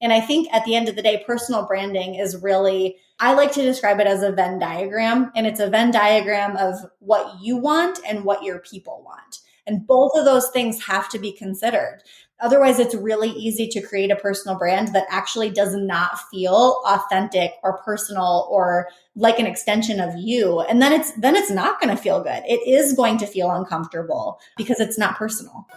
And I think at the end of the day, personal branding is really, I like to describe it as a Venn diagram. And it's a Venn diagram of what you want and what your people want. And both of those things have to be considered. Otherwise, it's really easy to create a personal brand that actually does not feel authentic or personal or like an extension of you. And then it's not going to feel good. It is going to feel uncomfortable because it's not personal.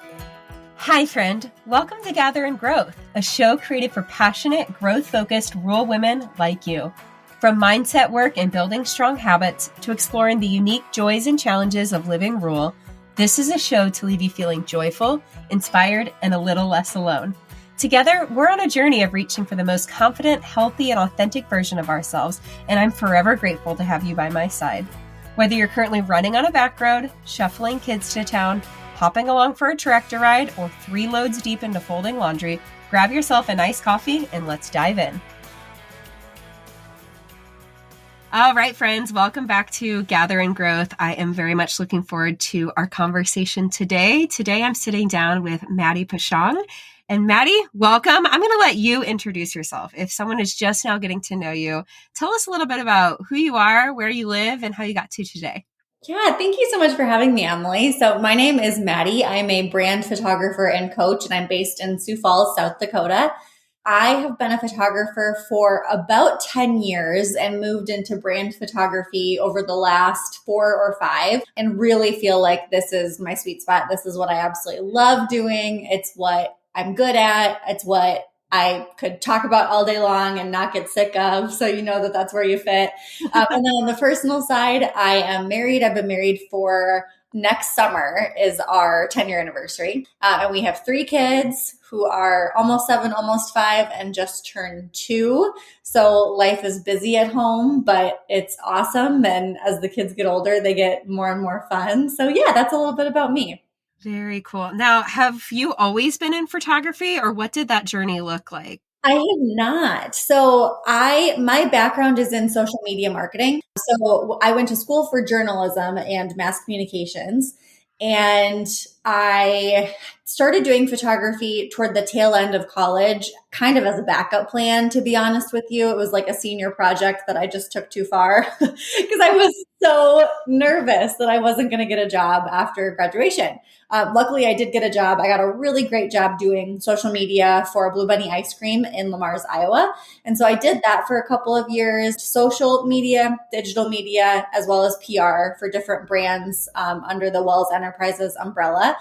Hi, friend. Welcome to Gather and Growth, a show created for passionate, growth-focused rural women like you. From mindset work and building strong habits to exploring the unique joys and challenges of living rural, this is a show to leave you feeling joyful, inspired, and a little less alone. Together, we're on a journey of reaching for the most confident, healthy, and authentic version of ourselves, and I'm forever grateful to have you by my side. Whether you're currently running on a back road, shuffling kids to town, hopping along for a tractor ride, or 3 loads deep into folding laundry, grab yourself a nice coffee and let's dive in. All right, friends, welcome back to Gather and Growth. I am very much looking forward to our conversation today. Today, I'm sitting down with Maddie Peschong. And Maddie, welcome. I'm going to let you introduce yourself. If someone is just now getting to know you, tell us a little bit about who you are, where you live, and how you got to today. Yeah, thank you so much for having me, Emily. So my name is Maddie. I'm a brand photographer and coach, and I'm based in Sioux Falls, South Dakota. I have been a photographer for about 10 years and moved into brand photography over the last 4 or 5 and really feel like this is my sweet spot. This is what I absolutely love doing. It's what I'm good at. It's what I could talk about all day long and not get sick of. So you know that that's where you fit. And then on the personal side, I am married. I've been married for next summer is our 10-year anniversary. And we have 3 kids who are almost 7, almost 5, and just turned 2. So life is busy at home, but it's awesome. And as the kids get older, they get more and more fun. So yeah, that's a little bit about me. Very cool. Now, have you always been in photography, or what did that journey look like? I have not. So my background is in social media marketing. So I went to school for journalism and mass communications, and I started doing photography toward the tail end of college, kind of as a backup plan, to be honest with you. It was like a senior project that I just took too far because I was so nervous that I wasn't going to get a job after graduation. Luckily, I did get a job. I got a really great job doing social media for Blue Bunny Ice Cream in Lamar's, Iowa. And so I did that for a couple of years, social media, digital media, as well as PR for different brands under the Wells Enterprises umbrella.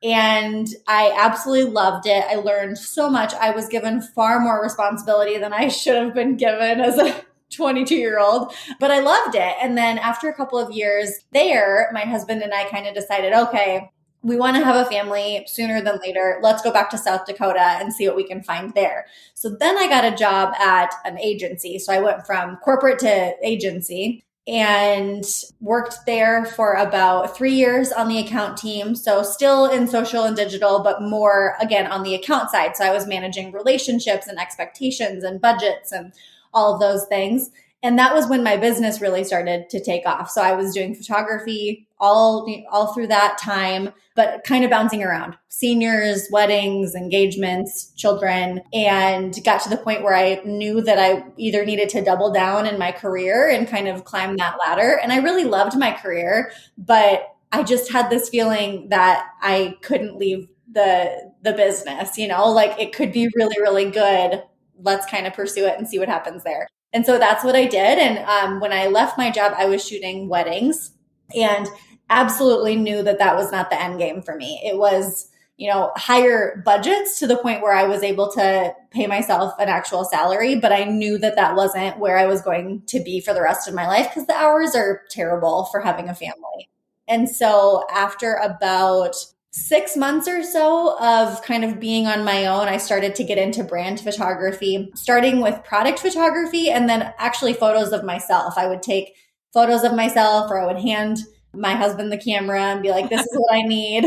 And I absolutely loved it. I learned so much. I was given far more responsibility than I should have been given as a 22-year-old, but I loved it. And then after a couple of years there, my husband and I kind of decided, okay, we want to have a family sooner than later. Let's go back to South Dakota and see what we can find there. So then I got a job at an agency. So I went from corporate to agency and worked there for about 3 years on the account team. So still in social and digital, but more again on the account side. So I was managing relationships and expectations and budgets and all of those things. And that was when my business really started to take off. So I was doing photography all through that time, but kind of bouncing around seniors, weddings, engagements, children, and got to the point where I knew that I either needed to double down in my career and kind of climb that ladder. And I really loved my career, but I just had this feeling that I couldn't leave the business, like it could be really, really good. Let's kind of pursue it and see what happens there. And so that's what I did. And when I left my job, I was shooting weddings and absolutely knew that that was not the end game for me. It was, higher budgets to the point where I was able to pay myself an actual salary, but I knew that that wasn't where I was going to be for the rest of my life because the hours are terrible for having a family. And so after about 6 months or so of kind of being on my own, I started to get into brand photography, starting with product photography and then actually photos of myself. I would take photos of myself or I would hand my husband the camera and be like, this is what I need.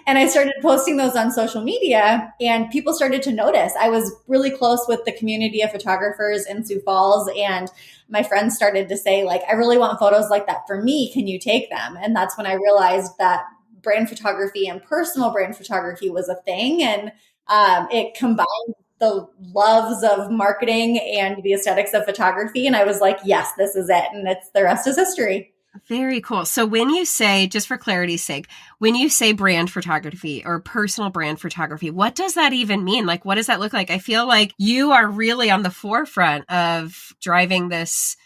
And I started posting those on social media and people started to notice. I was really close with the community of photographers in Sioux Falls and my friends started to say like, I really want photos like that for me. Can you take them? And that's when I realized that brand photography and personal brand photography was a thing. And it combined the loves of marketing and the aesthetics of photography. And I was like, yes, this is it. And the rest is history. Very cool. So when you say, just for clarity's sake, when you say brand photography or personal brand photography, what does that even mean? Like, what does that look like? I feel like you are really on the forefront of driving this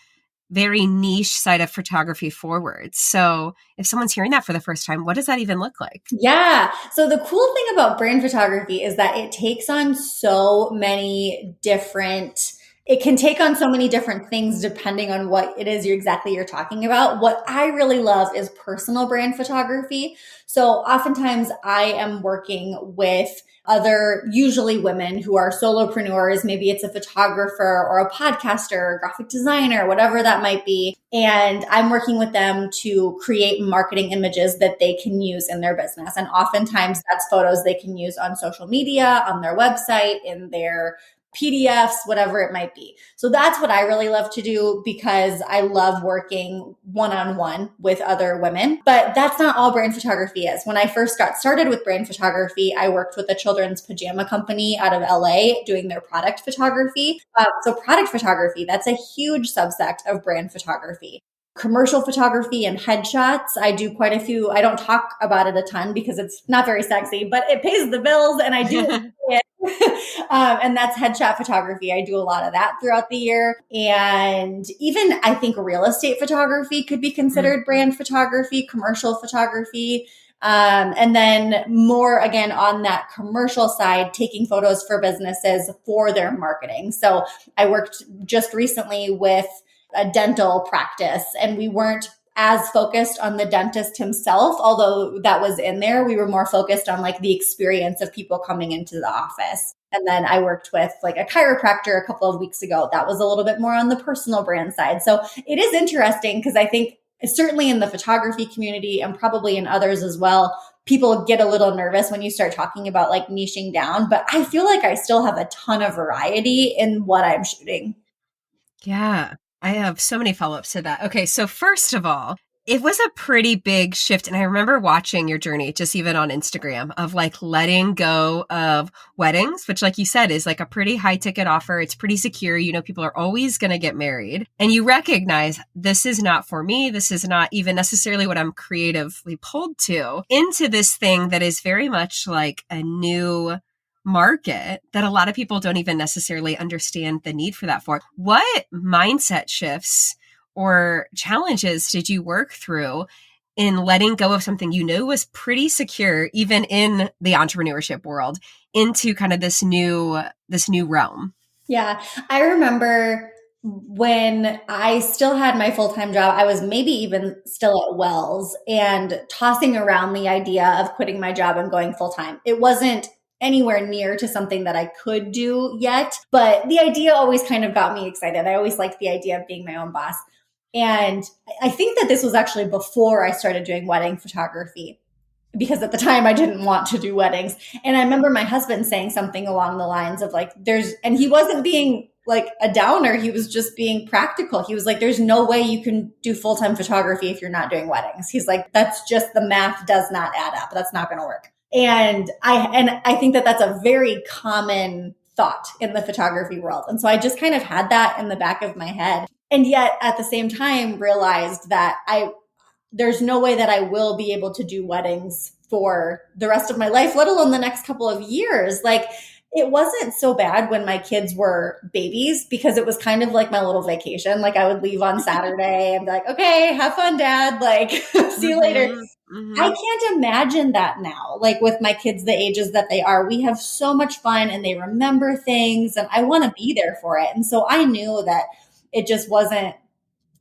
very niche side of photography forward. So if someone's hearing that for the first time, what does that even look like? Yeah. So the cool thing about brand photography is that it takes on so many different it can take on so many different things depending on what it is you're talking about. What I really love is personal brand photography. So oftentimes I am working with other, usually women who are solopreneurs. Maybe it's a photographer or a podcaster or graphic designer, whatever that might be. And I'm working with them to create marketing images that they can use in their business. And oftentimes that's photos they can use on social media, on their website, in their PDFs, whatever it might be. So that's what I really love to do because I love working one-on-one with other women. But that's not all brand photography is. When I first got started with brand photography, I worked with a children's pajama company out of LA doing their product photography. So product photography, that's a huge subsect of brand photography. Commercial photography and headshots. I do quite a few. I don't talk about it a ton because it's not very sexy, but it pays the bills and I do it. And that's headshot photography. I do a lot of that throughout the year. And even I think real estate photography could be considered brand photography, commercial photography. And then more again on that commercial side, taking photos for businesses for their marketing. So I worked just recently with a dental practice and we weren't as focused on the dentist himself, although that was in there. We were more focused on like the experience of people coming into the office. And then I worked with like a chiropractor a couple of weeks ago. That was a little bit more on the personal brand side. So it is interesting because I think certainly in the photography community and probably in others as well, people get a little nervous when you start talking about like niching down, but I feel like I still have a ton of variety in what I'm shooting. Yeah, I have so many follow-ups to that. Okay, so first of all, it was a pretty big shift. And I remember watching your journey, just even on Instagram, of like letting go of weddings, which like you said, is like a pretty high ticket offer. It's pretty secure. You know, people are always going to get married. And you recognize this is not for me. This is not even necessarily what I'm creatively pulled to, into this thing that is very much like a new market that a lot of people don't even necessarily understand the need for that for. What mindset shifts or challenges did you work through in letting go of something you knew was pretty secure, even in the entrepreneurship world, into kind of this new realm? Yeah, I remember when I still had my full-time job, I was maybe even still at Wells and tossing around the idea of quitting my job and going full-time. It wasn't anywhere near to something that I could do yet, but the idea always kind of got me excited. I always liked the idea of being my own boss. And I think that this was actually before I started doing wedding photography, because at the time I didn't want to do weddings. And I remember my husband saying something along the lines of like, and he wasn't being like a downer. He was just being practical. He was like, there's no way you can do full-time photography if you're not doing weddings. He's like, that's just, the math does not add up. That's not going to work. And I think that that's a very common thought in the photography world. And so I just kind of had that in the back of my head. And yet at the same time realized that there's no way that I will be able to do weddings for the rest of my life, let alone the next couple of years. Like, it wasn't so bad when my kids were babies because it was kind of like my little vacation. Like, I would leave on Saturday and be like, okay, have fun, Dad. Like, see you later. Mm-hmm. I can't imagine that now. Like, with my kids, the ages that they are, we have so much fun and they remember things and I want to be there for it. And so I knew that it just wasn't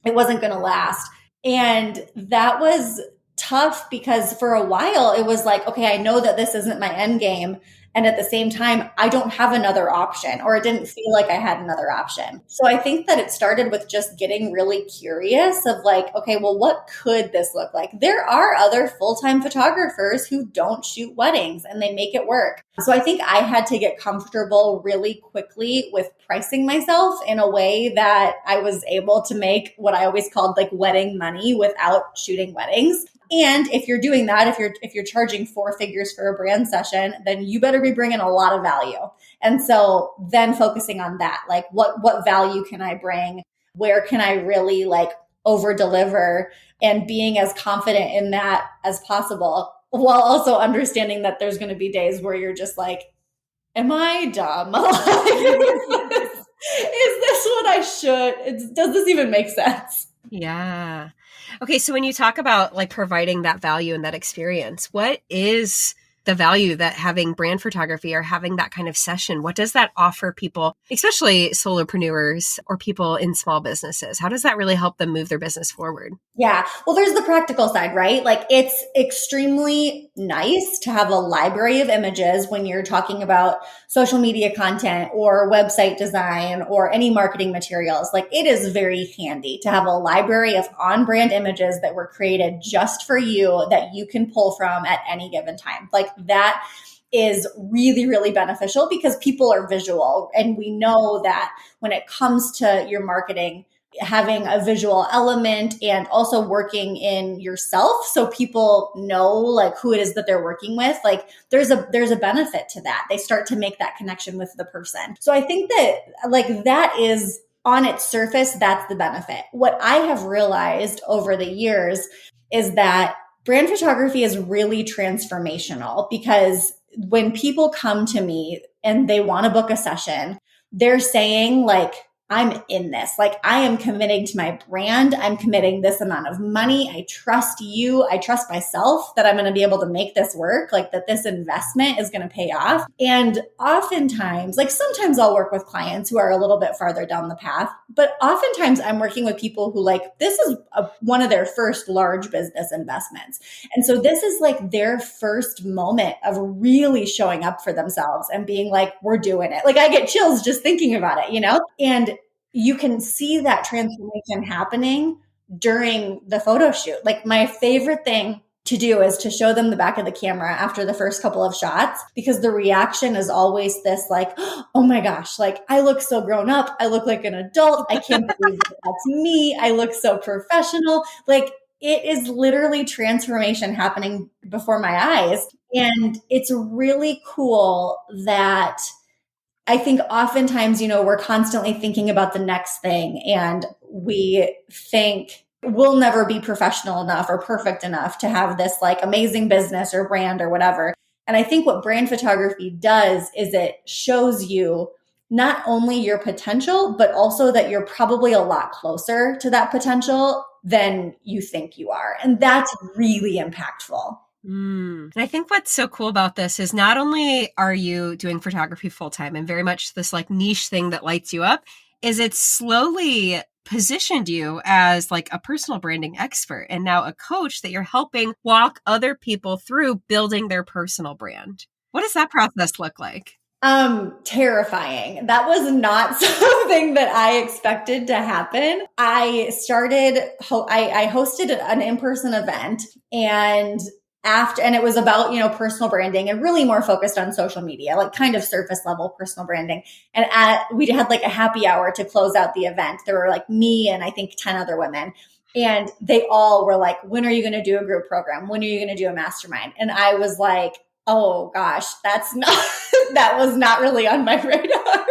going to last. And that was tough because for a while it was like, okay, I know that this isn't my end game. And at the same time, I don't have another option, or it didn't feel like I had another option. So I think that it started with just getting really curious of like, okay, well, what could this look like? There are other full-time photographers who don't shoot weddings and they make it work. So I think I had to get comfortable really quickly with pricing myself in a way that I was able to make what I always called like wedding money without shooting weddings. And if you're doing that, if you're charging 4 figures for a brand session, then you better be bringing a lot of value. And so then focusing on that, like what value can I bring? Where can I really like over deliver, and being as confident in that as possible, while also understanding that there's going to be days where you're just like, am I dumb? Is this what I should? Does this even make sense? Yeah. Okay. So when you talk about like providing that value and that experience, what is the value that having brand photography or having that kind of session, what does that offer people, especially solopreneurs or people in small businesses? How does that really help them move their business forward? Yeah. Well, there's the practical side, right? Like it's extremely nice to have a library of images when you're talking about social media content or website design or any marketing materials. Like it is very handy to have a library of on-brand images that were created just for you that you can pull from at any given time. Like that is really, really beneficial because people are visual. And we know that when it comes to your marketing, having a visual element and also working in yourself so people know like who it is that they're working with, like there's a benefit to that. They start to make that connection with the person. So I think that like that is on its surface, that's the benefit. What I have realized over the years is that brand photography is really transformational, because when people come to me and they want to book a session, they're saying like, I'm in this. Like I am committing to my brand. I'm committing this amount of money. I trust you. I trust myself that I'm going to be able to make this work, like that this investment is going to pay off. And oftentimes, like sometimes I'll work with clients who are a little bit farther down the path, but oftentimes I'm working with people who like, this is one of their first large business investments. And so this is like their first moment of really showing up for themselves and being like, we're doing it. Like I get chills just thinking about it, you know? And you can see that transformation happening during the photo shoot. Like my favorite thing to do is to show them the back of the camera after the first couple of shots, because the reaction is always this like, oh my gosh, like I look so grown up. I look like an adult. I can't believe that's me. I look so professional. Like it is literally transformation happening before my eyes. And it's really cool that I think oftentimes, you know, we're constantly thinking about the next thing, and we think we'll never be professional enough or perfect enough to have this like amazing business or brand or whatever. And I think what brand photography does is it shows you not only your potential, but also that you're probably a lot closer to that potential than you think you are. And that's really impactful. And I think what's so cool about this is not only are you doing photography full time and very much this like niche thing that lights you up, is it's slowly positioned you as like a personal branding expert and now a coach that you're helping walk other people through building their personal brand. What does that process look like? Terrifying. That was not something that I expected to happen. I hosted an in-person event, and it was about, you know, personal branding and really more focused on social media, like kind of surface level personal branding. And we had like a happy hour to close out the event. There were like me and I think 10 other women. And they all were like, when are you going to do a group program? When are you going to do a mastermind? And I was like, oh gosh, that was not really on my radar.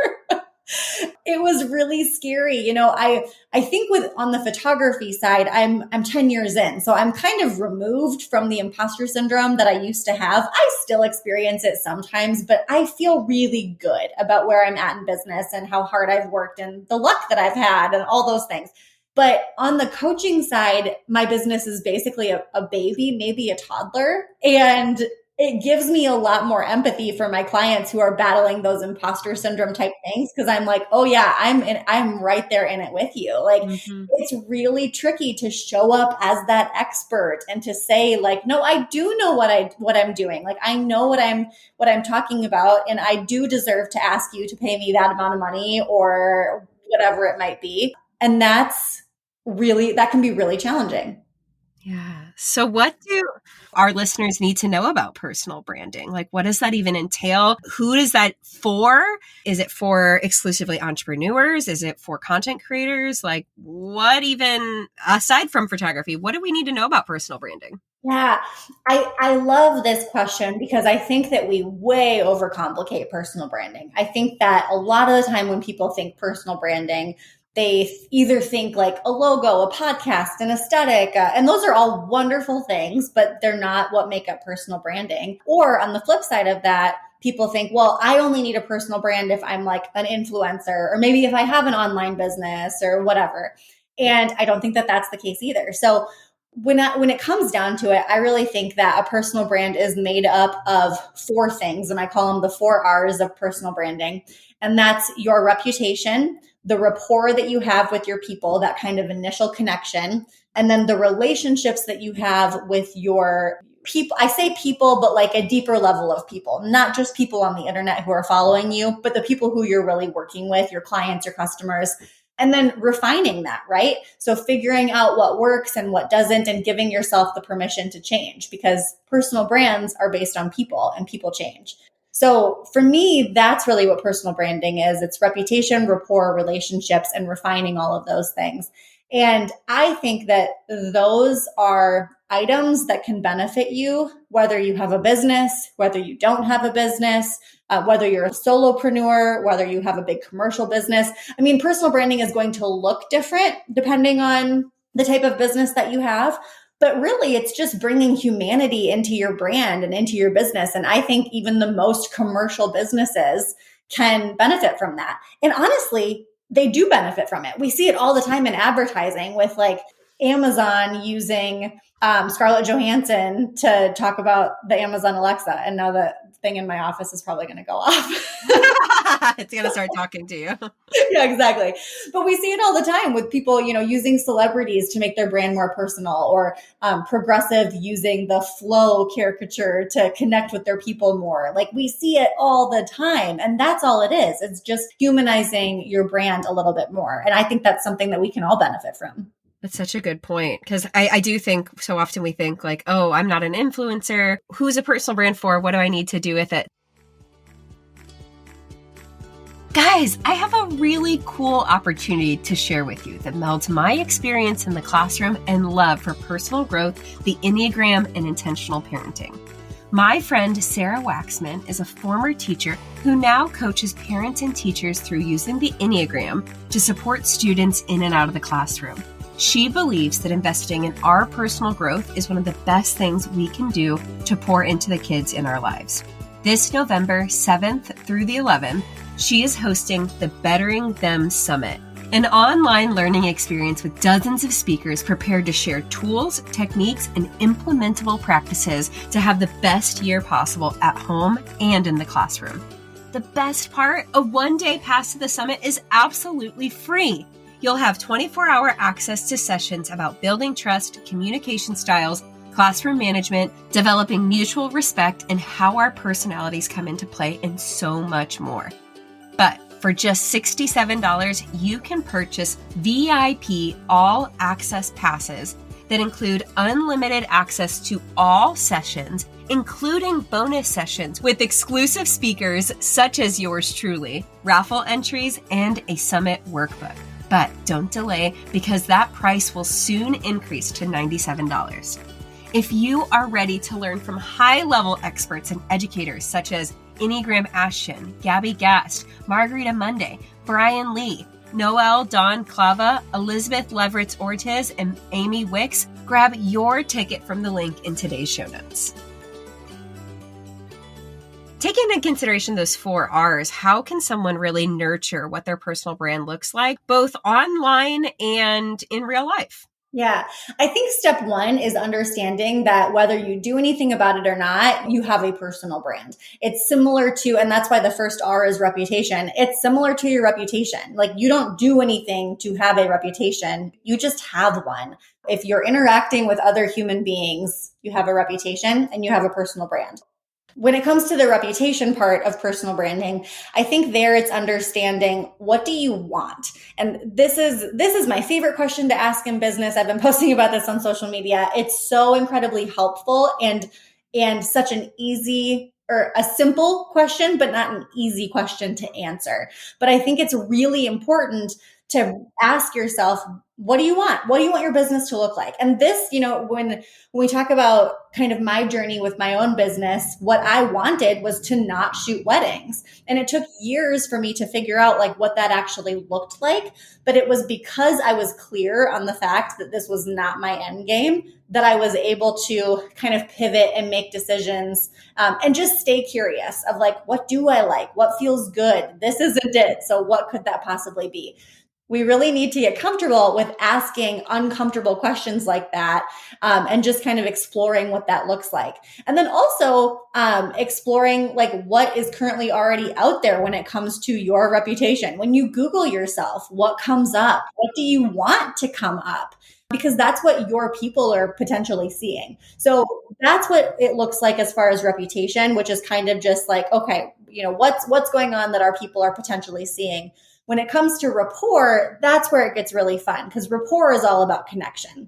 It was really scary. You know, I think on the photography side, I'm 10 years in. So I'm kind of removed from the imposter syndrome that I used to have. I still experience it sometimes, but I feel really good about where I'm at in business and how hard I've worked and the luck that I've had and all those things. But on the coaching side, my business is basically a baby, maybe a toddler. And it gives me a lot more empathy for my clients who are battling those imposter syndrome type things. Cause I'm like, oh yeah, I'm right there in it with you. Like It's really tricky to show up as that expert and to say like, no, I do know what I'm doing. Like I know what I'm talking about. And I do deserve to ask you to pay me that amount of money or whatever it might be. And that can be really challenging. Yeah. So what do our listeners need to know about personal branding? Like, what does that even entail? Who is that for? Is it for exclusively entrepreneurs? Is it for content creators? Like, what even, aside from photography, what do we need to know about personal branding? Yeah, I love this question because I think that we way overcomplicate personal branding. I think that a lot of the time when people think personal branding, they either think like a logo, a podcast, an aesthetic, and those are all wonderful things, but they're not what make up personal branding. Or on the flip side of that, people think, well, I only need a personal brand if I'm like an influencer, or maybe if I have an online business or whatever. And I don't think that that's the case either. So when it comes down to it, I really think that a personal brand is made up of four things, and I call them the 4 R's of personal branding. And that's your reputation, the rapport that you have with your people, that kind of initial connection, and then the relationships that you have with your people. I say people, but like a deeper level of people, not just people on the internet who are following you, but the people who you're really working with, your clients, your customers. And then refining that, right? So figuring out what works and what doesn't, and giving yourself the permission to change, because personal brands are based on people and people change. So for me, that's really what personal branding is. It's reputation, rapport, relationships, and refining all of those things. And I think that those are items that can benefit you, whether you have a business, whether you don't have a business, whether you're a solopreneur, whether you have a big commercial business. I mean, personal branding is going to look different depending on the type of business that you have. But really, it's just bringing humanity into your brand and into your business. And I think even the most commercial businesses can benefit from that. And honestly, they do benefit from it. We see it all the time in advertising with like Amazon using Scarlett Johansson to talk about the Amazon Alexa. And now the thing in my office is probably going to go off. It's going to start talking to you. Yeah, exactly. But we see it all the time with people, using celebrities to make their brand more personal, or Progressive using the flow caricature to connect with their people more. Like, we see it all the time. And that's all it is. It's just humanizing your brand a little bit more. And I think that's something that we can all benefit from. That's such a good point, because I do think so often we think like, oh, I'm not an influencer. Who's a personal brand for? What do I need to do with it? Guys, I have a really cool opportunity to share with you that melds my experience in the classroom and love for personal growth, the Enneagram, and intentional parenting. My friend Sarah Waxman is a former teacher who now coaches parents and teachers through using the Enneagram to support students in and out of the classroom. She believes that investing in our personal growth is one of the best things we can do to pour into the kids in our lives. This November 7th through the 11th, she is hosting the Bettering Them Summit, an online learning experience with dozens of speakers prepared to share tools, techniques, and implementable practices to have the best year possible at home and in the classroom. The best part, a one-day pass to the summit is absolutely free. You'll have 24-hour access to sessions about building trust, communication styles, classroom management, developing mutual respect, and how our personalities come into play, and so much more. But for just $67, you can purchase VIP all-access passes that include unlimited access to all sessions, including bonus sessions with exclusive speakers such as yours truly, raffle entries, and a summit workbook. But don't delay, because that price will soon increase to $97. If you are ready to learn from high-level experts and educators such as Enneagram Ashton, Gabby Gast, Margarita Monday, Brian Lee, Noelle Dawn Clava, Elizabeth Leveritz Ortiz, and Amy Wicks, grab your ticket from the link in today's show notes. Taking into consideration those 4 R's, how can someone really nurture what their personal brand looks like, both online and in real life? Yeah, I think step 1 is understanding that whether you do anything about it or not, you have a personal brand. It's similar to, and that's why the first R is reputation. It's similar to your reputation. Like, you don't do anything to have a reputation. You just have one. If you're interacting with other human beings, you have a reputation and you have a personal brand. When it comes to the reputation part of personal branding, I think there it's understanding, what do you want? And this is my favorite question to ask in business. I've been posting about this on social media. It's so incredibly helpful and such an easy or a simple question, but not an easy question to answer. But I think it's really important to ask yourself, what do you want? What do you want your business to look like? And this, when we talk about kind of my journey with my own business, what I wanted was to not shoot weddings. And it took years for me to figure out like what that actually looked like. But it was because I was clear on the fact that this was not my end game that I was able to kind of pivot and make decisions and just stay curious of like, what do I like? What feels good? This isn't it. So what could that possibly be? We really need to get comfortable with asking uncomfortable questions like that, and just kind of exploring what that looks like. And then also exploring like what is currently already out there when it comes to your reputation. When you Google yourself, what comes up? What do you want to come up? Because that's what your people are potentially seeing. So that's what it looks like as far as reputation, which is kind of just like, okay, what's going on that our people are potentially seeing. When it comes to rapport, that's where it gets really fun, because rapport is all about connection.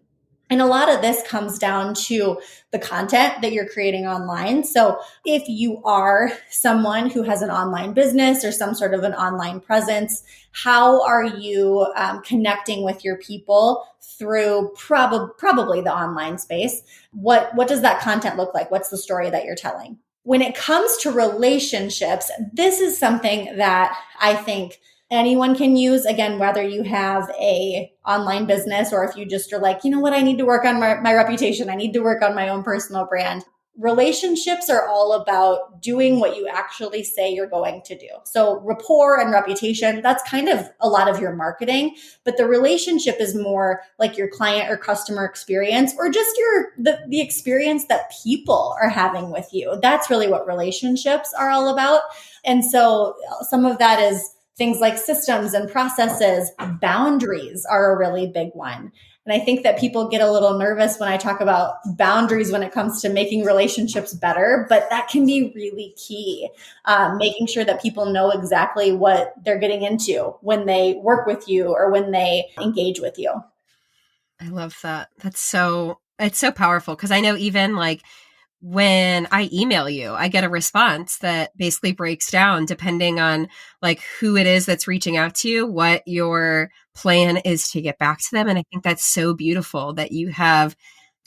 And a lot of this comes down to the content that you're creating online. So if you are someone who has an online business or some sort of an online presence, how are you connecting with your people through probably the online space? What does that content look like? What's the story that you're telling? When it comes to relationships, this is something that I think anyone can use. Again, whether you have a online business or if you just are like, I need to work on my reputation. I need to work on my own personal brand. Relationships are all about doing what you actually say you're going to do. So rapport and reputation, that's kind of a lot of your marketing, but the relationship is more like your client or customer experience, or just the experience that people are having with you. That's really what relationships are all about. And so some of that is things like systems and processes. Boundaries are a really big one. And I think that people get a little nervous when I talk about boundaries when it comes to making relationships better, but that can be really key. Making sure that people know exactly what they're getting into when they work with you or when they engage with you. I love that. It's so powerful, because I know even like when I email you, I get a response that basically breaks down, depending on like who it is that's reaching out to you, what your plan is to get back to them. And I think that's so beautiful that you have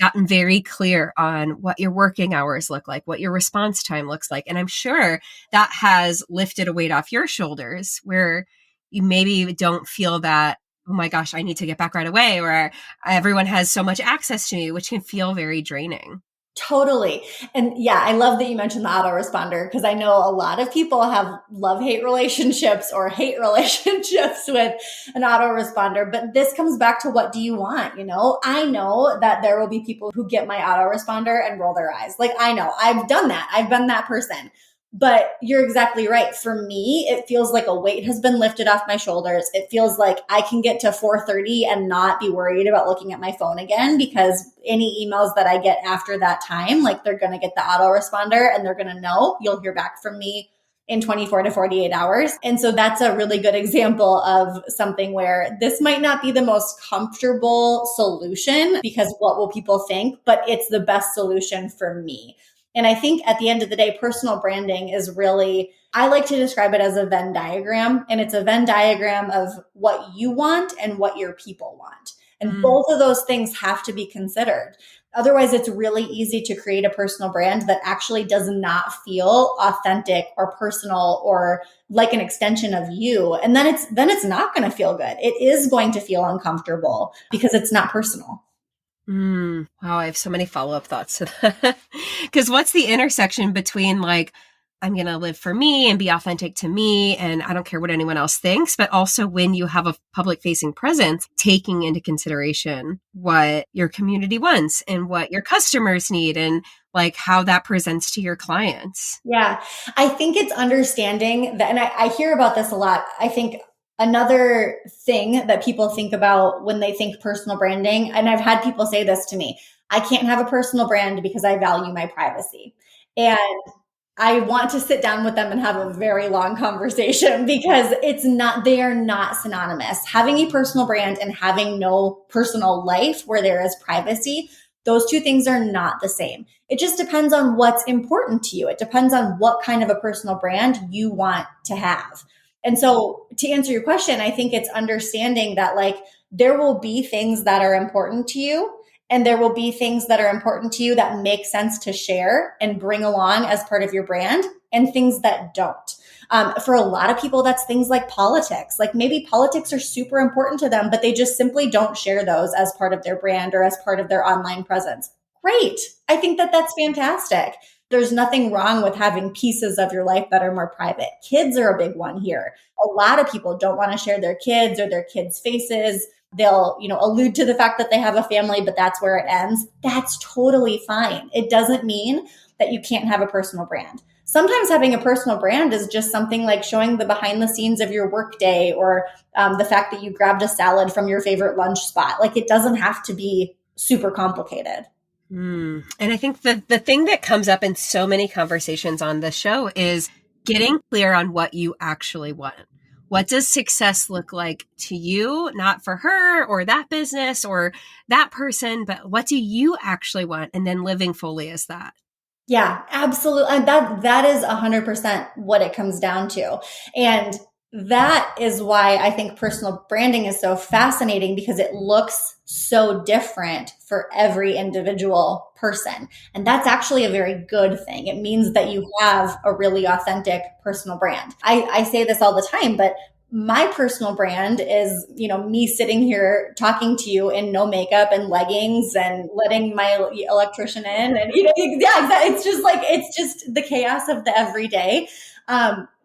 gotten very clear on what your working hours look like, what your response time looks like. And I'm sure that has lifted a weight off your shoulders, where you maybe don't feel that, oh my gosh, I need to get back right away, or everyone has so much access to me, which can feel very draining. Totally. And yeah, I love that you mentioned the autoresponder, because I know a lot of people have love-hate relationships or hate relationships with an autoresponder. But this comes back to, what do you want? I know that there will be people who get my autoresponder and roll their eyes. Like, I know I've done that. I've been that person. But you're exactly right. For me, it feels like a weight has been lifted off my shoulders. It feels like I can get to 4:30 and not be worried about looking at my phone again, because any emails that I get after that time, like, they're going to get the autoresponder and they're going to know you'll hear back from me in 24 to 48 hours. And so that's a really good example of something where this might not be the most comfortable solution, because what will people think, but it's the best solution for me. And I think at the end of the day, personal branding is really, I like to describe it as a Venn diagram. And it's a Venn diagram of what you want and what your people want. And both of those things have to be considered. Otherwise, it's really easy to create a personal brand that actually does not feel authentic or personal or like an extension of you. And then it's not going to feel good. It is going to feel uncomfortable because it's not personal. Wow, I have so many follow-up thoughts to that. Because what's the intersection between like, I'm going to live for me and be authentic to me, and I don't care what anyone else thinks, but also when you have a public-facing presence, taking into consideration what your community wants and what your customers need, and like how that presents to your clients. Yeah, I think it's understanding that, and I hear about this a lot. I think another thing that people think about when they think personal branding, and I've had people say this to me, I can't have a personal brand because I value my privacy. And I want to sit down with them and have a very long conversation because they are not synonymous. Having a personal brand and having no personal life where there is privacy, those two things are not the same. It just depends on what's important to you. It depends on what kind of a personal brand you want to have. And so to answer your question, I think it's understanding that like there will be things that are important to you and there will be things that are important to you that make sense to share and bring along as part of your brand and things that don't. For a lot of people, that's things like politics. Like maybe politics are super important to them, but they just simply don't share those as part of their brand or as part of their online presence. Great. I think that that's fantastic. There's nothing wrong with having pieces of your life that are more private. Kids are a big one here. A lot of people don't want to share their kids or their kids' faces. They'll, allude to the fact that they have a family, but that's where it ends. That's totally fine. It doesn't mean that you can't have a personal brand. Sometimes having a personal brand is just something like showing the behind the scenes of your workday or the fact that you grabbed a salad from your favorite lunch spot. Like it doesn't have to be super complicated. And I think the thing that comes up in so many conversations on the show is getting clear on what you actually want. What does success look like to you? Not for her or that business or that person, but what do you actually want? And then living fully as that. Yeah, absolutely. And that is 100% what it comes down to. And that is why I think personal branding is so fascinating because it looks so different for every individual person. And that's actually a very good thing. It means that you have a really authentic personal brand. I say this all the time, but my personal brand is, me sitting here talking to you in no makeup and leggings and letting my electrician in. And, it's just the chaos of the everyday.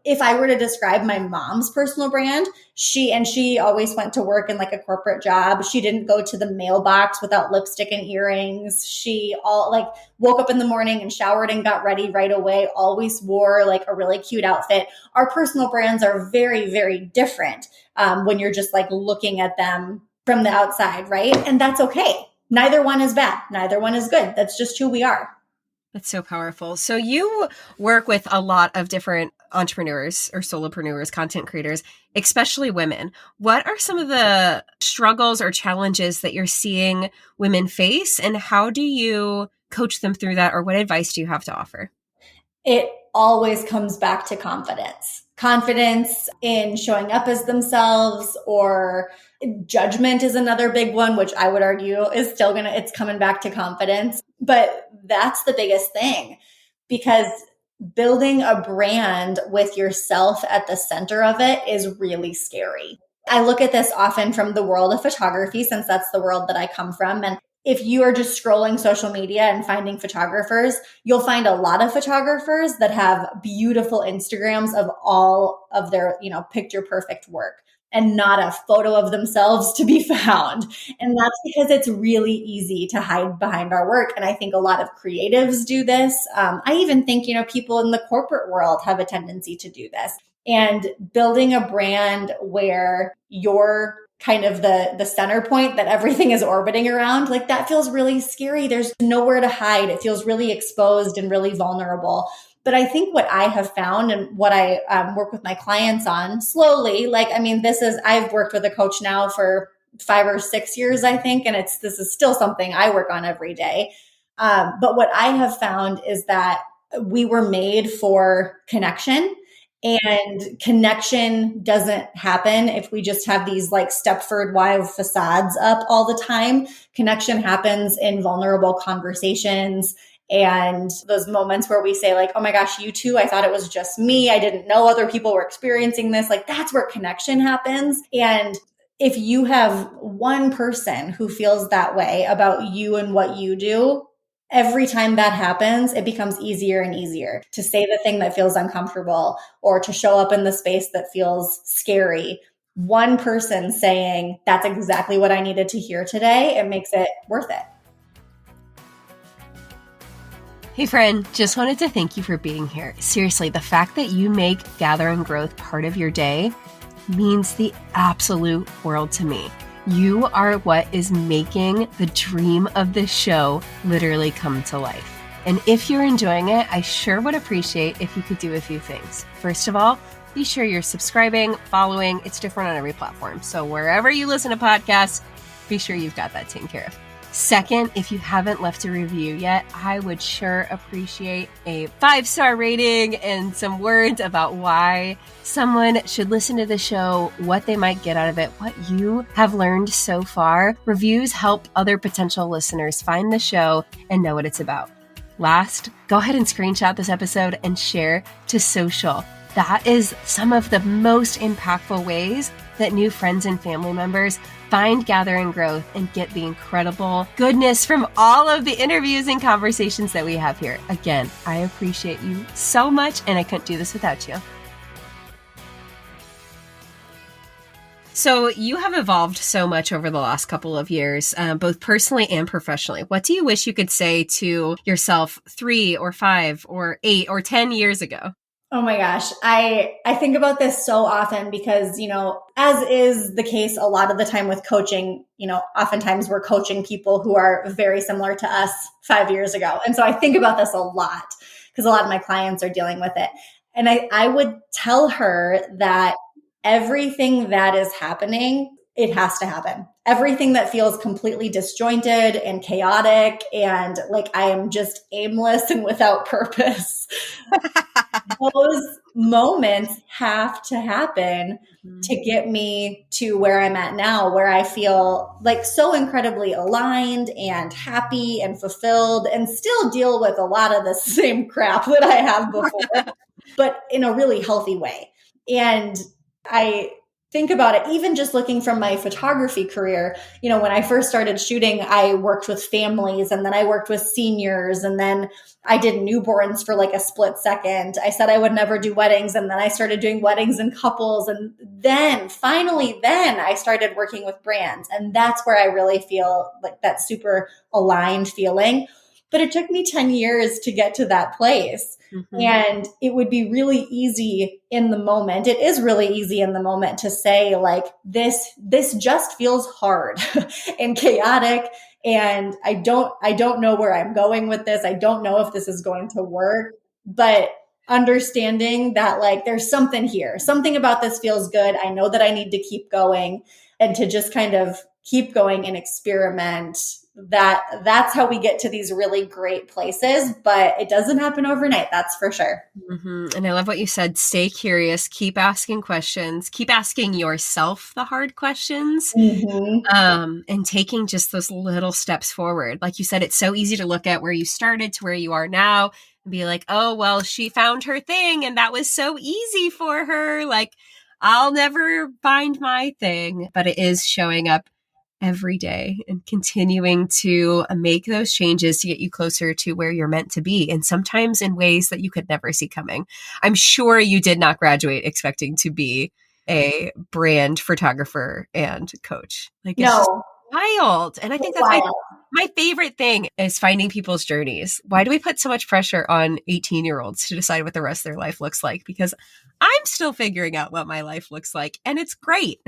If I were to describe my mom's personal brand, she always went to work in like a corporate job. She didn't go to the mailbox without lipstick and earrings. She woke up in the morning and showered and got ready right away, always wore like a really cute outfit. Our personal brands are very, very different when you're just like looking at them from the outside, right? And that's okay. Neither one is bad. Neither one is good. That's just who we are. That's so powerful. So you work with a lot of different entrepreneurs or solopreneurs, content creators, especially women. What are some of the struggles or challenges that you're seeing women face, and how do you coach them through that, or what advice do you have to offer? It always comes back to confidence. Confidence in showing up as themselves, or judgment is another big one, which I would argue is still it's coming back to confidence. But that's the biggest thing, because building a brand with yourself at the center of it is really scary. I look at this often from the world of photography, since that's the world that I come from. And if you are just scrolling social media and finding photographers, you'll find a lot of photographers that have beautiful Instagrams of all of their, picture perfect work, and not a photo of themselves to be found. And that's because it's really easy to hide behind our work. And I think a lot of creatives do this. I even think, people in the corporate world have a tendency to do this. And building a brand where you're kind of the center point that everything is orbiting around, like that feels really scary. There's nowhere to hide. It feels really exposed and really vulnerable. But I think what I have found and what I work with my clients on slowly, I've worked with a coach now for 5 or 6 years, I think, and this is still something I work on every day. But what I have found is that we were made for connection, and connection doesn't happen if we just have these like Stepford wife facades up all the time. Connection happens in vulnerable conversations. And those moments where we say like, oh my gosh, you too, I thought it was just me. I didn't know other people were experiencing this. Like that's where connection happens. And if you have one person who feels that way about you and what you do, every time that happens, it becomes easier and easier to say the thing that feels uncomfortable or to show up in the space that feels scary. One person saying, that's exactly what I needed to hear today, it makes it worth it. Hey friend, just wanted to thank you for being here. Seriously, the fact that you make Gather and Growth part of your day means the absolute world to me. You are what is making the dream of this show literally come to life. And if you're enjoying it, I sure would appreciate if you could do a few things. First of all, be sure you're subscribing, following. It's different on every platform. So wherever you listen to podcasts, be sure you've got that taken care of. Second, if you haven't left a review yet, I would sure appreciate a 5-star rating and some words about why someone should listen to the show, what they might get out of it, what you have learned so far. Reviews help other potential listeners find the show and know what it's about. Last, go ahead and screenshot this episode and share to social. That is some of the most impactful ways that new friends and family members find Gather and Growth and get the incredible goodness from all of the interviews and conversations that we have here. Again, I appreciate you so much, and I couldn't do this without you. So you have evolved so much over the last couple of years, both personally and professionally. What do you wish you could say to yourself 3 or 5 or 8 or 10 years ago? Oh my gosh. I think about this so often because, as is the case a lot of the time with coaching, oftentimes we're coaching people who are very similar to us 5 years ago. And so I think about this a lot because a lot of my clients are dealing with it. And I would tell her that everything that is happening, it has to happen. Everything that feels completely disjointed and chaotic and like I am just aimless and without purpose. Those moments have to happen to get me to where I'm at now, where I feel like so incredibly aligned and happy and fulfilled and still deal with a lot of the same crap that I have before, but in a really healthy way. And I think about it, even just looking from my photography career, when I first started shooting, I worked with families and then I worked with seniors and then I did newborns for like a split second. I said I would never do weddings. And then I started doing weddings and couples. And then finally, I started working with brands. And that's where I really feel like that super aligned feeling. But it took me 10 years to get to that place. Mm-hmm. And it would be really easy in the moment. It is really easy in the moment to say like, this just feels hard and chaotic. And I don't know where I'm going with this. I don't know if this is going to work, but understanding that like, there's something here, something about this feels good. I know that I need to keep going and to just kind of keep going and experiment. That's how we get to these really great places, but it doesn't happen overnight. That's for sure. Mm-hmm. And I love what you said. Stay curious, keep asking questions, keep asking yourself the hard questions, and taking just those little steps forward. Like you said, it's so easy to look at where you started to where you are now and be like, oh, well, she found her thing and that was so easy for her. Like, I'll never find my thing, but it is showing up every day and continuing to make those changes to get you closer to where you're meant to be. And sometimes in ways that you could never see coming. I'm sure you did not graduate expecting to be a brand photographer and coach. Like, it's just wild. And I think that's my favorite thing is finding people's journeys. Why do we put so much pressure on 18-year-olds to decide what the rest of their life looks like? Because I'm still figuring out what my life looks like, and it's great.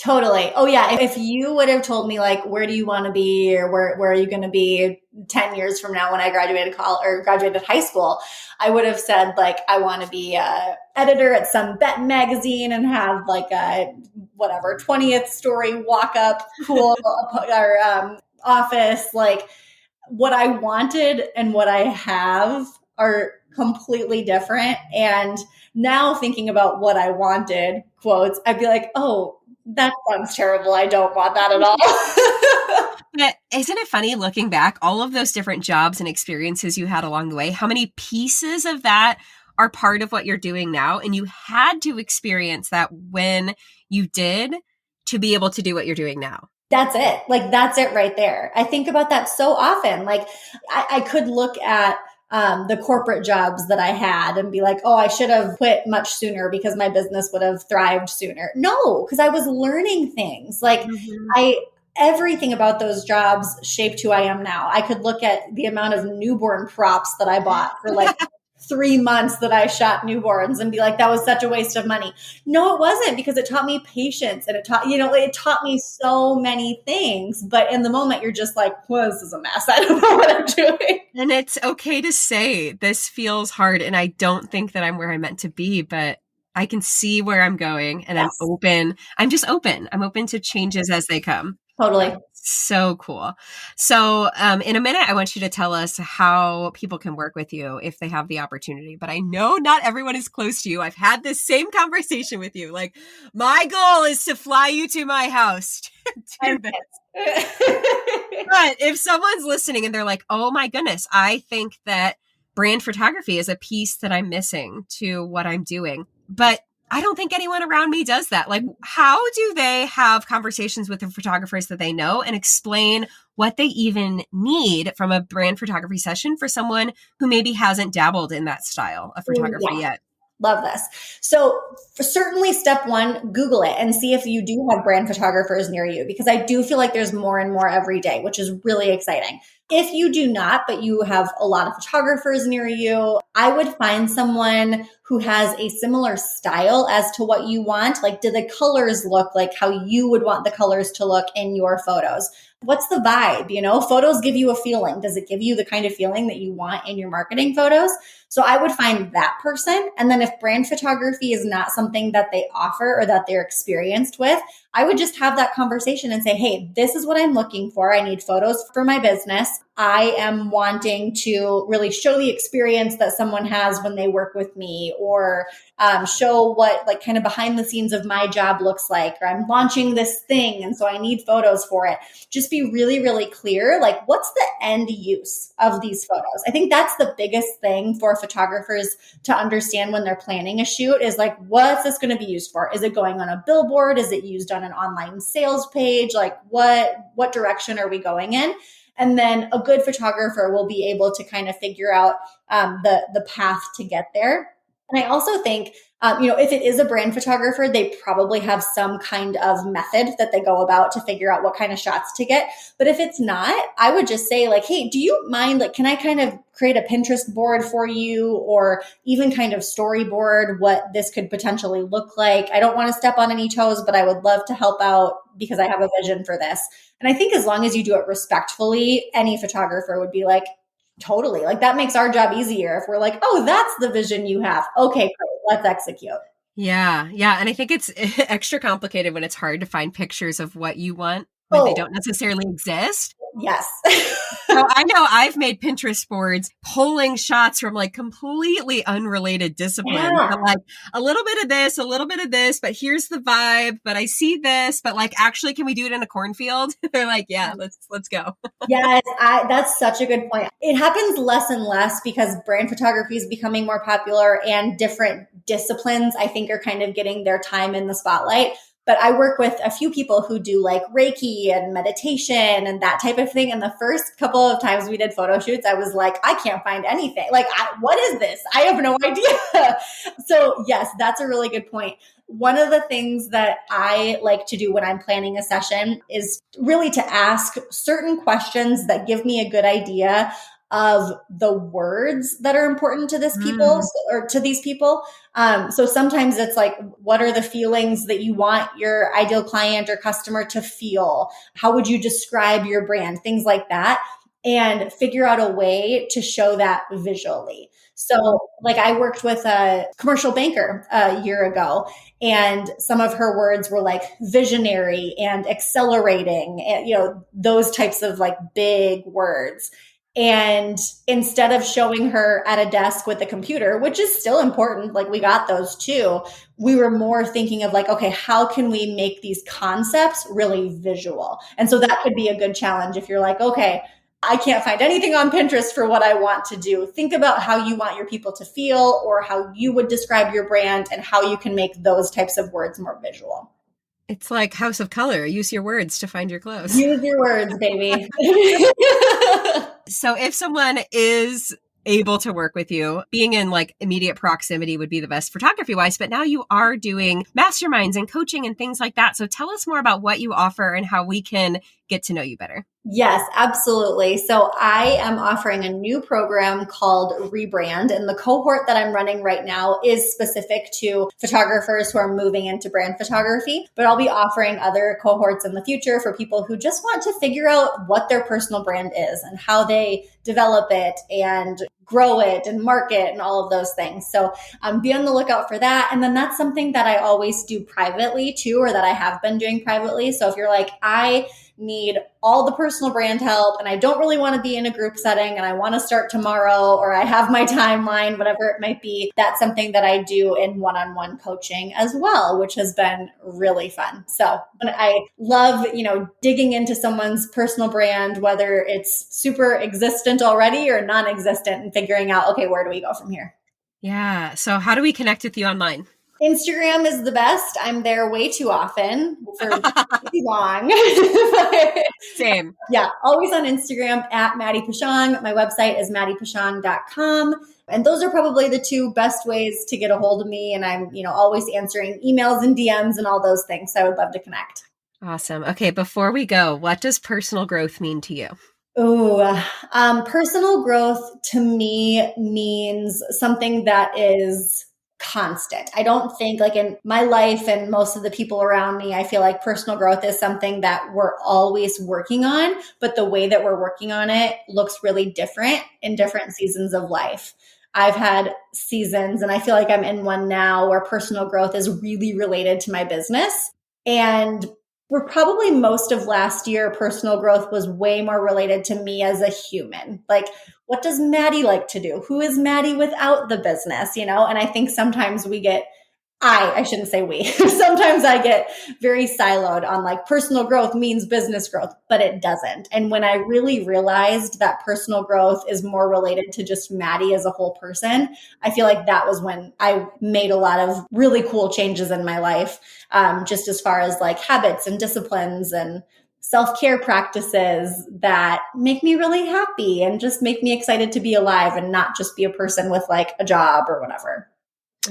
Totally. Oh yeah. If you would have told me like, where do you want to be or where are you going to be 10 years from now when I graduated college or graduated high school, I would have said like, I want to be a editor at some bet magazine and have like a 20th story walk up cool or office. Like what I wanted and what I have are completely different. And now thinking about what I wanted, quotes, I'd be like, oh, that sounds terrible. I don't want that at all. But isn't it funny looking back, all of those different jobs and experiences you had along the way, how many pieces of that are part of what you're doing now? And you had to experience that when you did to be able to do what you're doing now. That's it. Like, that's it right there. I think about that so often. Like I could look at the corporate jobs that I had and be like, oh, I should have quit much sooner because my business would have thrived sooner. No, because I was learning things. Like everything about those jobs shaped who I am now. I could look at the amount of newborn props that I bought for like 3 months that I shot newborns and be like, that was such a waste of money. No, it wasn't, because it taught me patience and it taught me so many things. But in the moment, you're just like, well, this is a mess. I don't know what I'm doing. And it's okay to say this feels hard and I don't think that I'm where I'm meant to be, but I can see where I'm going and yes. I'm open. I'm just open. I'm open to changes as they come. Totally. So cool. So in a minute, I want you to tell us how people can work with you if they have the opportunity. But I know not everyone is close to you. I've had this same conversation with you. Like, my goal is to fly you to my house to do this. But if someone's listening and they're like, oh my goodness, I think that brand photography is a piece that I'm missing to what I'm doing. But I don't think anyone around me does that. Like, how do they have conversations with the photographers that they know and explain what they even need from a brand photography session for someone who maybe hasn't dabbled in that style of photography yet? Love this. So certainly step one, Google it and see if you do have brand photographers near you, because I do feel like there's more and more every day, which is really exciting. If you do not, but you have a lot of photographers near you, I would find someone who has a similar style as to what you want. Like, do the colors look like how you would want the colors to look in your photos? What's the vibe? Photos give you a feeling. Does it give you the kind of feeling that you want in your marketing photos? So I would find that person. And then if brand photography is not something that they offer or that they're experienced with, I would just have that conversation and say, hey, this is what I'm looking for. I need photos for my business. I am wanting to really show the experience that someone has when they work with me, or show what like kind of behind the scenes of my job looks like, or I'm launching this thing. And so I need photos for it. Just be really, really clear. Like, what's the end use of these photos? I think that's the biggest thing for photographers to understand when they're planning a shoot is like, what's this going to be used for? Is it going on a billboard? Is it used on an online sales page? Like, what direction are we going in? And then a good photographer will be able to kind of figure out the path to get there. And I also think, if it is a brand photographer, they probably have some kind of method that they go about to figure out what kind of shots to get. But if it's not, I would just say like, hey, do you mind, like, can I kind of create a Pinterest board for you, or even kind of storyboard what this could potentially look like? I don't want to step on any toes, but I would love to help out because I have a vision for this. And I think as long as you do it respectfully, any photographer would be like, totally. Like, that makes our job easier if we're like, oh, that's the vision you have. Okay, great. Let's execute. Yeah. Yeah. And I think it's extra complicated when it's hard to find pictures of what you want when they don't necessarily exist. Yes. So I know I've made Pinterest boards pulling shots from like completely unrelated disciplines. Yeah. But like a little bit of this, but here's the vibe, but I see this, but like, actually, can we do it in a cornfield? They're like, yeah, let's go. Yes. That's such a good point. It happens less and less because brand photography is becoming more popular and different disciplines, I think, are kind of getting their time in the spotlight. But I work with a few people who do like Reiki and meditation and that type of thing. And the first couple of times we did photo shoots, I was like, I can't find anything. Like, what is this? I have no idea. So yes, that's a really good point. One of the things that I like to do when I'm planning a session is really to ask certain questions that give me a good idea of the words that are important to these people. So sometimes it's like, what are the feelings that you want your ideal client or customer to feel? How would you describe your brand? Things like that. And figure out a way to show that visually. So like I worked with a commercial banker a year ago, and some of her words were like visionary and accelerating, and, those types of like big words. And instead of showing her at a desk with a computer, which is still important, like we got those too, we were more thinking of like, okay, how can we make these concepts really visual? And so that could be a good challenge if you're like, okay, I can't find anything on Pinterest for what I want to do. Think about how you want your people to feel, or how you would describe your brand, and how you can make those types of words more visual. It's like House of Color. Use your words to find your clothes. Use your words, baby. So if someone is able to work with you, being in like immediate proximity would be the best photography wise, but now you are doing masterminds and coaching and things like that. So tell us more about what you offer and how we can get to know you better. Yes, absolutely. So I am offering a new program called Rebrand, and the cohort that I'm running right now is specific to photographers who are moving into brand photography, but I'll be offering other cohorts in the future for people who just want to figure out what their personal brand is and how they develop it and grow it and market and all of those things. So be on the lookout for that. And then that's something that I always do privately too, or that I have been doing privately. So if you're like, I need all the personal brand help and I don't really want to be in a group setting and I want to start tomorrow, or I have my timeline, whatever it might be, that's something that I do in one-on-one coaching as well, which has been really fun. So I love, digging into someone's personal brand, whether it's super existent already or non-existent, and figuring out, okay, where do we go from here? Yeah. So how do we connect with you online? Instagram is the best. I'm there way too often for too long. Same. Yeah, always on Instagram at Maddie Peschong. My website is maddiepeschong.com. And those are probably the two best ways to get a hold of me. And I'm, always answering emails and DMs and all those things. So I would love to connect. Awesome. Okay. Before we go, what does personal growth mean to you? Personal growth to me means something that is constant. I don't think, like, in my life and most of the people around me, I feel like personal growth is something that we're always working on, but the way that we're working on it looks really different in different seasons of life. I've had seasons, and I feel like I'm in one now, where personal growth is really related to my business. And for probably most of last year, personal growth was way more related to me as a human. Like, what does Maddie like to do? Who is Maddie without the business? And I think sometimes I shouldn't say we, sometimes I get very siloed on like personal growth means business growth, but it doesn't. And when I really realized that personal growth is more related to just Maddie as a whole person, I feel like that was when I made a lot of really cool changes in my life, just as far as like habits and disciplines and self-care practices that make me really happy and just make me excited to be alive and not just be a person with like a job or whatever.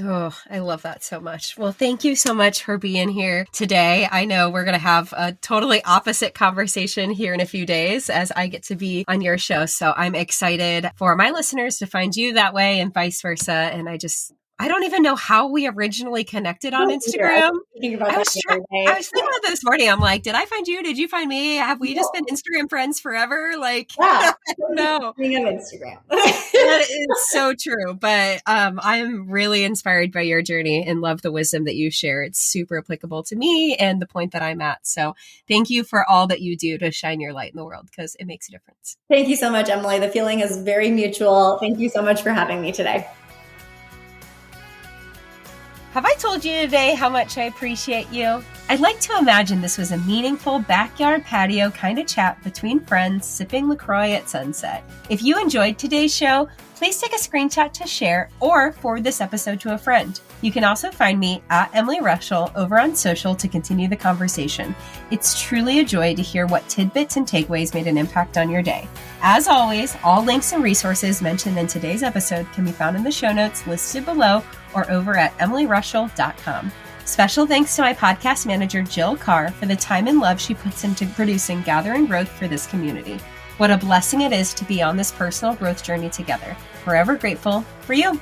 Oh, I love that so much. Well, thank you so much for being here today. I know we're going to have a totally opposite conversation here in a few days as I get to be on your show. So I'm excited for my listeners to find you that way and vice versa. And I don't even know how we originally connected on Instagram. I was thinking about this morning. I'm like, did I find you? Did you find me? Have we just been Instagram friends forever? Like, yeah, I don't know. Speaking of Instagram. That is so true. But I'm really inspired by your journey and love the wisdom that you share. It's super applicable to me and the point that I'm at. So thank you for all that you do to shine your light in the world, because it makes a difference. Thank you so much, Emily. The feeling is very mutual. Thank you so much for having me today. Have I told you today how much I appreciate you? I'd like to imagine this was a meaningful backyard patio kind of chat between friends sipping LaCroix at sunset. If you enjoyed today's show, please take a screenshot to share or forward this episode to a friend. You can also find me at Emily Rushell over on social to continue the conversation. It's truly a joy to hear what tidbits and takeaways made an impact on your day. As always, all links and resources mentioned in today's episode can be found in the show notes listed below or over at emilyrushell.com. Special thanks to my podcast manager, Jill Carr, for the time and love she puts into producing Gather and Growth for this community. What a blessing it is to be on this personal growth journey together. Forever grateful for you.